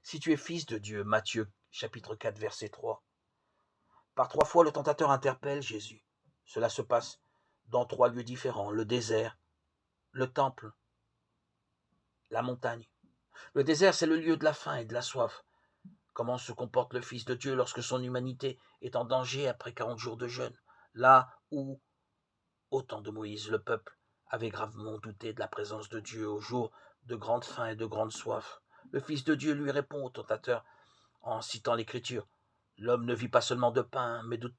Si tu es fils de Dieu, Matthieu chapitre 4, verset 3. Par 3 fois, le tentateur interpelle Jésus. Cela se passe dans 3 lieux différents, le désert, le temple, la montagne. Le désert, c'est le lieu de la faim et de la soif. Comment se comporte le Fils de Dieu lorsque son humanité est en danger après 40 jours de jeûne, là où, au temps de Moïse, le peuple avait gravement douté de la présence de Dieu au jour de grande faim et de grande soif. Le Fils de Dieu lui répond au tentateur en citant l'Écriture. L'homme ne vit pas seulement de pain, mais de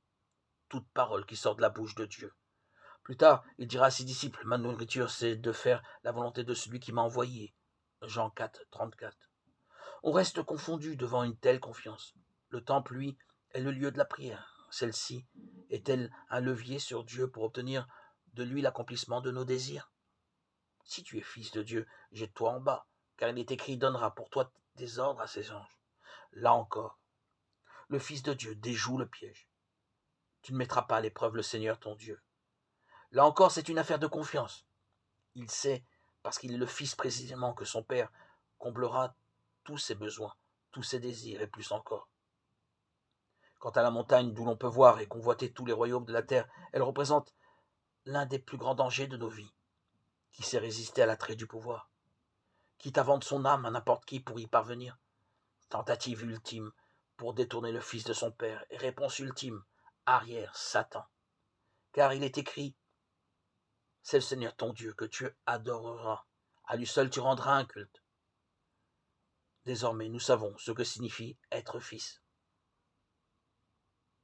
toute parole qui sort de la bouche de Dieu. Plus tard, il dira à ses disciples, ma nourriture, c'est de faire la volonté de celui qui m'a envoyé. Jean 4, 34. On reste confondu devant une telle confiance. Le temple, lui, est le lieu de la prière. Celle-ci est-elle un levier sur Dieu pour obtenir de lui l'accomplissement de nos désirs? Si tu es fils de Dieu, jette-toi en bas, car il est écrit, il donnera pour toi des ordres à ses anges. Là encore, le Fils de Dieu déjoue le piège. Tu ne mettras pas à l'épreuve le Seigneur ton Dieu. Là encore, c'est une affaire de confiance. Il sait, parce qu'il est le Fils précisément, que son Père comblera tous ses besoins, tous ses désirs et plus encore. Quant à la montagne d'où l'on peut voir et convoiter tous les royaumes de la terre, elle représente l'un des plus grands dangers de nos vies. Qui sait résister à l'attrait du pouvoir? Quitte à vendre son âme à n'importe qui pour y parvenir? Tentative ultime pour détourner le Fils de son Père et réponse ultime, arrière, Satan. Car il est écrit, c'est le Seigneur ton Dieu que tu adoreras. À lui seul tu rendras un culte. Désormais, nous savons ce que signifie être fils.